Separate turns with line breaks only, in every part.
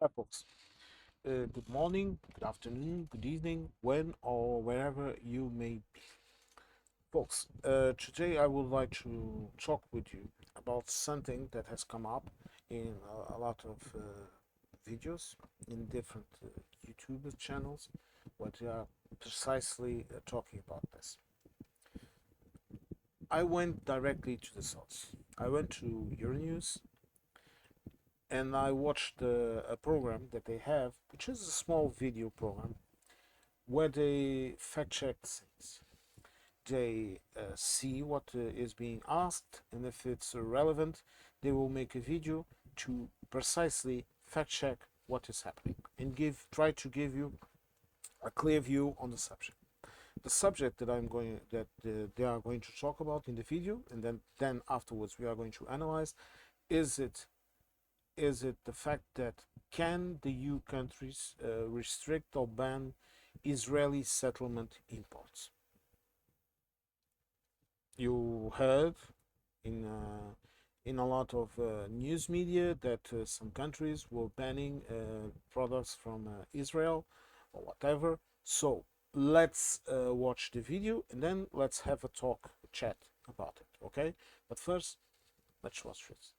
Hi, folks. Good morning, good afternoon, good evening, when or wherever you may be. Folks, today I would like to talk with you about something that has come up in a lot of videos in different YouTube channels, where they are precisely talking about this. I went directly to the source. I went to Euronews and I watched a program that they have, which is a small video program where they fact check things. They see what is being asked, and if it's relevant, they will make a video to precisely fact check what is happening and try to give you a clear view on the subject. The subject that they are going to talk about in the video, and then afterwards we are going to analyze. Is it the fact that can the EU countries restrict or ban Israeli settlement imports? You heard in in a lot of news media that some countries were banning products from Israel or whatever. So let's watch the video and then let's have a chat about it. Okay, but first let's watch this.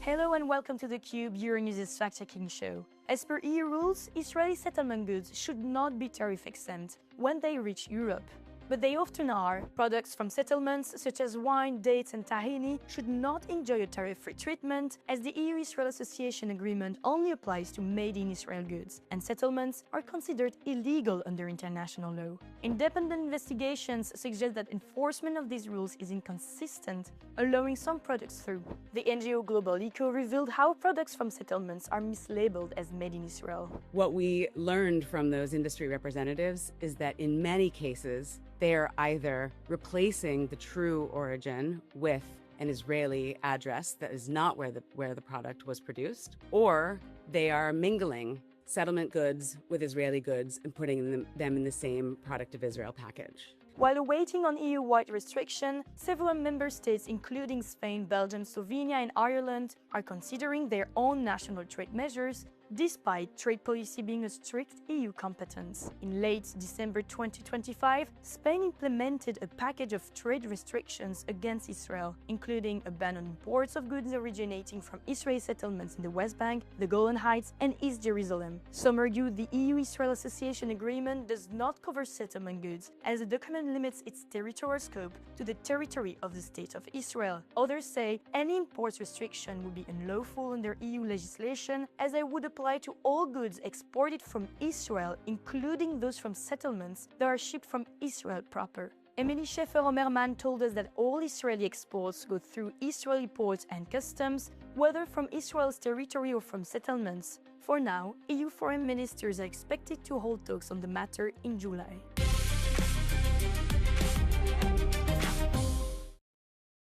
Hello and welcome to the Cube, Euronews' fact-checking show. As per EU rules, Israeli settlement goods should not be tariff exempt when they reach Europe. But they often are. Products from settlements such as wine, dates and tahini should not enjoy a tariff-free treatment, as the EU-Israel Association Agreement only applies to made-in-Israel goods, and settlements are considered illegal under international law. Independent investigations suggest that enforcement of these rules is inconsistent, allowing some products through. The NGO Global Eco revealed how products from settlements are mislabeled as made in Israel.
What we learned from those industry representatives is that in many cases, they are either replacing the true origin with an Israeli address that is not where the product was produced, or they are mingling settlement goods with Israeli goods and putting them in the same product of Israel package.
While awaiting on EU-wide restriction, several member states including Spain, Belgium, Slovenia and Ireland are considering their own national trade measures despite trade policy being a strict EU competence. In late December 2025, Spain implemented a package of trade restrictions against Israel, including a ban on imports of goods originating from Israeli settlements in the West Bank, the Golan Heights, and East Jerusalem. Some argue the EU-Israel Association Agreement does not cover settlement goods, as the document limits its territorial scope to the territory of the State of Israel. Others say any imports restriction would be unlawful under EU legislation, as it would apply to all goods exported from Israel, including those from settlements that are shipped from Israel proper. Emily Schaeffer-Omerman told us that all Israeli exports go through Israeli ports and customs, whether from Israel's territory or from settlements. For now, EU foreign ministers are expected to hold talks on the matter in July.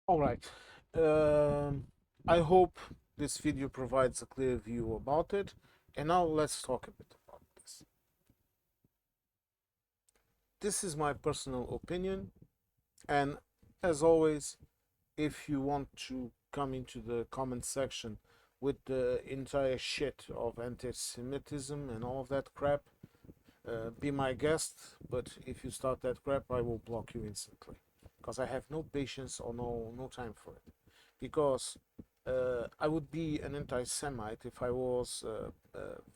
All right. I hope this video provides a clear view about it. And now let's talk a bit about this. This is my personal opinion. And as always, if you want to come into the comment section with the entire shit of anti-Semitism and all of that crap, be my guest. But if you start that crap, I will block you instantly, because I have no patience or no time for it. Because I would be an anti-Semite if I was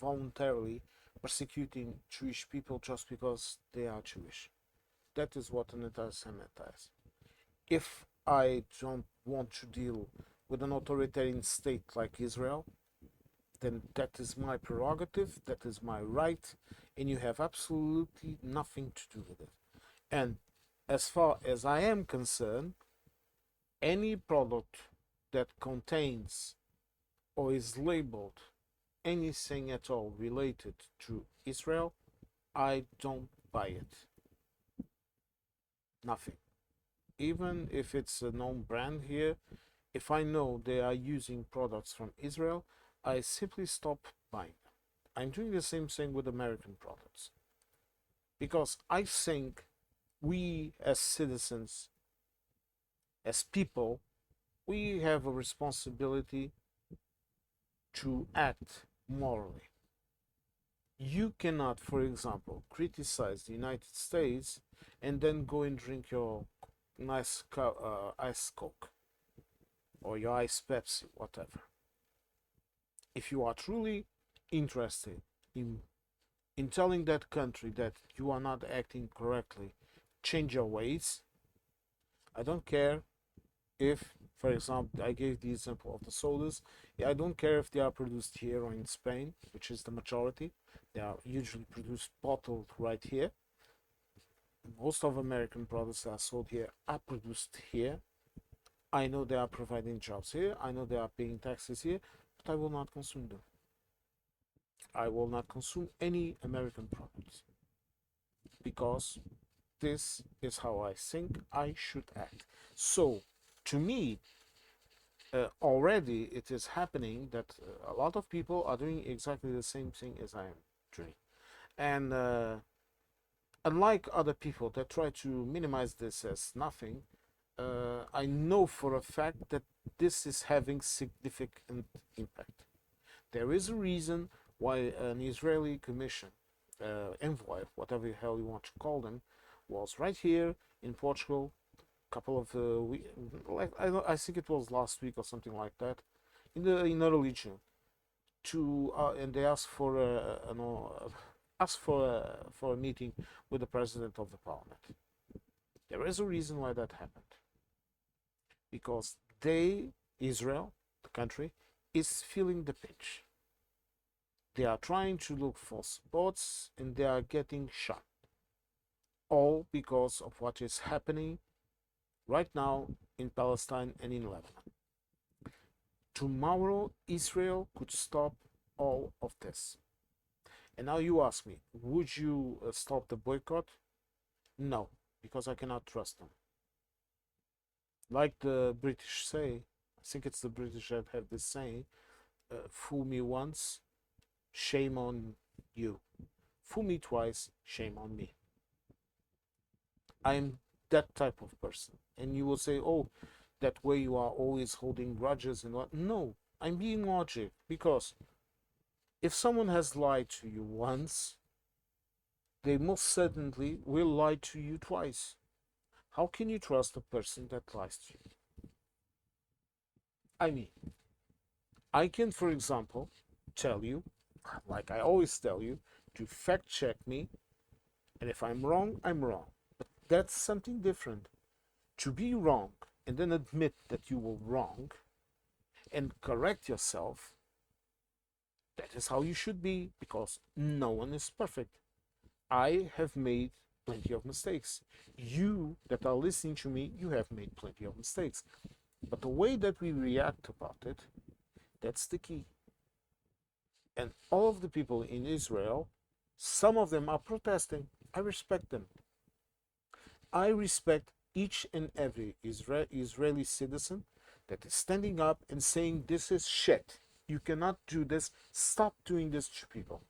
voluntarily persecuting Jewish people just because they are Jewish. That is what an anti-Semite is. If I don't want to deal with an authoritarian state like Israel, then that is my prerogative, that is my right, and you have absolutely nothing to do with it. And as far as I am concerned, any product that contains or is labeled anything at all related to Israel, I don't buy it. Nothing. Even if it's a known brand here, if I know they are using products from Israel, I simply stop buying them. I'm doing the same thing with American products. Because I think we as citizens, as people, we have a responsibility to act morally. You cannot, for example, criticize the United States and then go and drink your nice ice Coke or your ice Pepsi, whatever. If you are truly interested in telling that country that you are not acting correctly, change your ways. I don't care if, for example, I gave the example of the sodas. I don't care if they are produced here or in Spain, which is the majority. They are usually produced bottled right here. Most of American products that are sold here are produced here. I know they are providing jobs here. I know they are paying taxes here, but I will not consume them. I will not consume any American products because this is how I think I should act. So, to me, already it is happening that a lot of people are doing exactly the same thing as I am doing. And unlike other people that try to minimize this as nothing, I know for a fact that this is having significant impact. There is a reason why an Israeli commission, envoy, whatever the hell you want to call them, was right here in Portugal a couple of weeks, like I think it was last week or something like that, in early June, to and they asked for for a meeting with the president of the parliament. There is a reason why that happened, because Israel, the country, is feeling the pinch. They are trying to look for supports and they are getting shot. All because of what is happening right now in Palestine and in Lebanon. Tomorrow, Israel could stop all of this. And now you ask me, would you stop the boycott? No, because I cannot trust them. Like the British say, I think it's the British that have this saying, fool me once, shame on you. Fool me twice, shame on me. I'm that type of person. And you will say, oh, that way you are always holding grudges and what? No, I'm being logic, because if someone has lied to you once, they most certainly will lie to you twice. How can you trust a person that lies to you? I mean, I can, for example, tell you, like I always tell you, to fact check me, and if I'm wrong, I'm wrong. But that's something different. To be wrong and then admit that you were wrong and correct yourself, that is how you should be, because no one is perfect. I have made plenty of mistakes. You that are listening to me, you have made plenty of mistakes. But the way that we react about it, that's the key. And all of the people in Israel, some of them are protesting. I respect them. I respect each and every Israeli citizen that is standing up and saying, this is shit. You cannot do this. Stop doing this to people.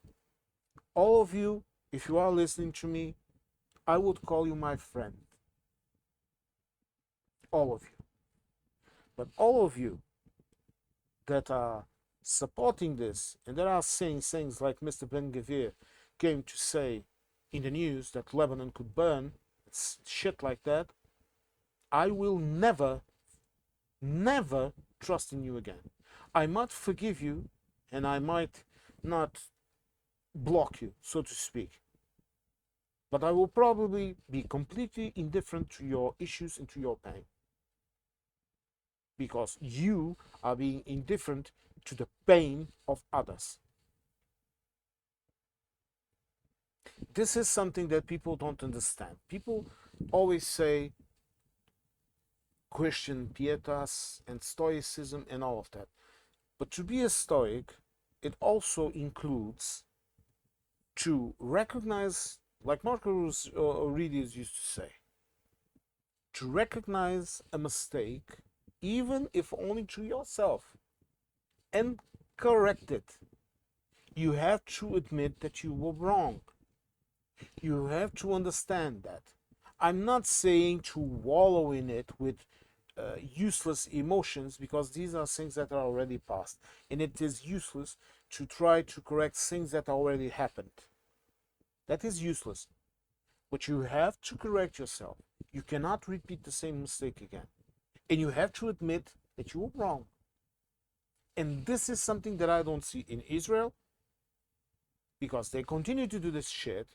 All of you, if you are listening to me, I would call you my friend. All of you. But all of you that are supporting this and that are saying things like Mr. Ben-Gvir came to say in the news that Lebanon could burn, shit like that, I will never, never trust in you again. I might forgive you and I might not block you, so to speak. But I will probably be completely indifferent to your issues and to your pain. Because you are being indifferent to the pain of others. This is something that people don't understand. People always say Christian pietas and stoicism and all of that. But to be a stoic, it also includes to recognize, like Marcus Aurelius used to say, to recognize a mistake, even if only to yourself, and correct it. You have to admit that you were wrong. You have to understand that. I'm not saying to wallow in it with useless emotions, because these are things that are already past, and it is useless to try to correct things that already happened. That is useless. But you have to correct yourself. You cannot repeat the same mistake again. And you have to admit that you were wrong. And this is something that I don't see in Israel, because they continue to do this shit,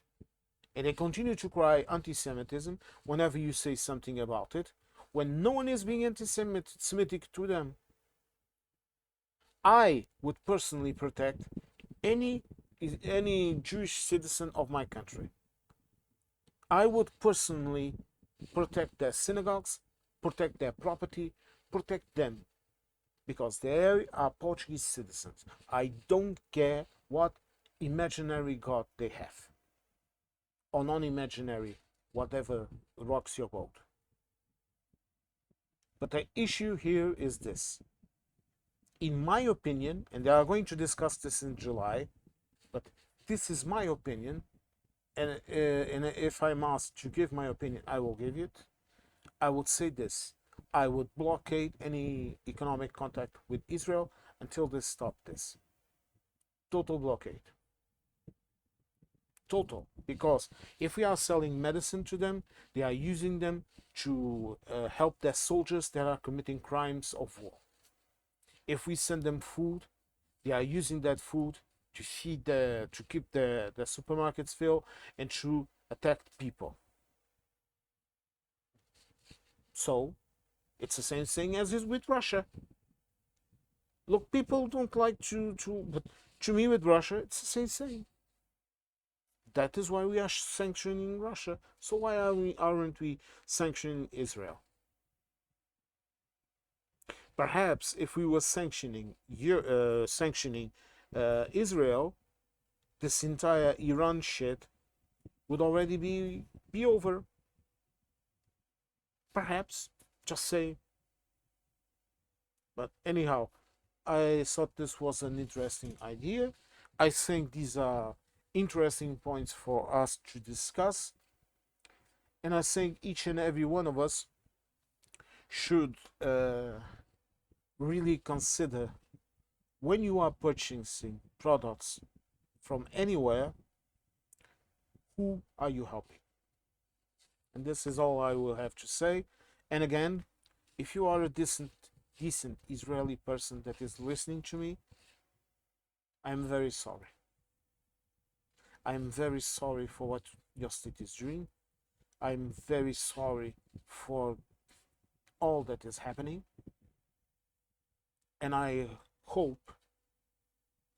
and they continue to cry anti-Semitism whenever you say something about it, when no one is being anti-Semitic to them. I would personally protect any Jewish citizen of my country. I would personally protect their synagogues, protect their property, protect them, because they are Portuguese citizens. I don't care what imaginary God they have, or non-imaginary, whatever rocks your boat. But the issue here is this. In my opinion, and they are going to discuss this in July, but this is my opinion, and if I'm asked to give my opinion, I will give it. I would say this. I would blockade any economic contact with Israel until they stop this. Total blockade. Total. Because if we are selling medicine to them, they are using them to help their soldiers that are committing crimes of war. If we send them food, they are using that food to feed to keep the supermarkets filled and to attack people. So it's the same thing as is with Russia. Look, people don't like but to me with Russia, it's the same thing. That is why we are sanctioning Russia. So why aren't we sanctioning Israel? Perhaps if we were sanctioning Israel, this entire Iran shit would already be over. Perhaps, just say. But anyhow, I thought this was an interesting idea. I think these are interesting points for us to discuss. And I think each and every one of us should really consider, when you are purchasing products from anywhere, who are you helping? And this is all I will have to say. And again, if you are a decent Israeli person that is listening to me, I'm very sorry. I'm very sorry for what your state is doing. I'm very sorry for all that is happening. And I hope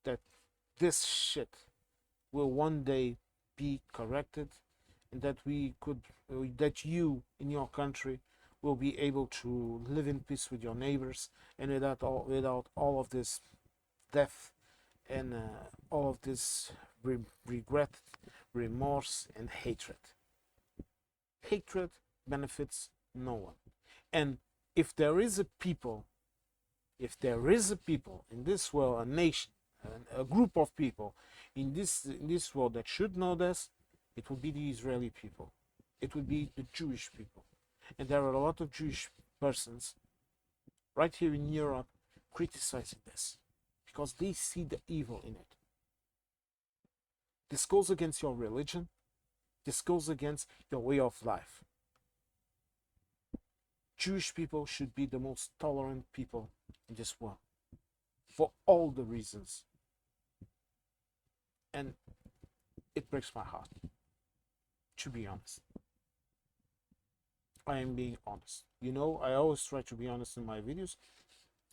that this shit will one day be corrected, and that that you in your country will be able to live in peace with your neighbors, and without all of this death and all of this regret, remorse, and hatred. Hatred benefits no one. And if there is a people in this world, a nation, a group of people in this world that should know this, it would be the Israeli people. It would be the Jewish people. And there are a lot of Jewish persons right here in Europe criticizing this, because they see the evil in it. This goes against your religion. This goes against your way of life. Jewish people should be the most tolerant people in this world, for all the reasons. And it breaks my heart, to be honest. I am being honest. You know, I always try to be honest in my videos.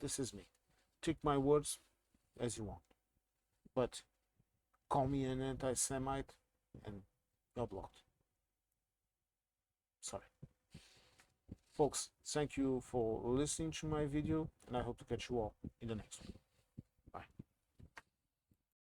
This is me. Take my words as you want. But call me an anti-Semite and you're blocked. Sorry. Folks, thank you for listening to my video, and I hope to catch you all in the next one.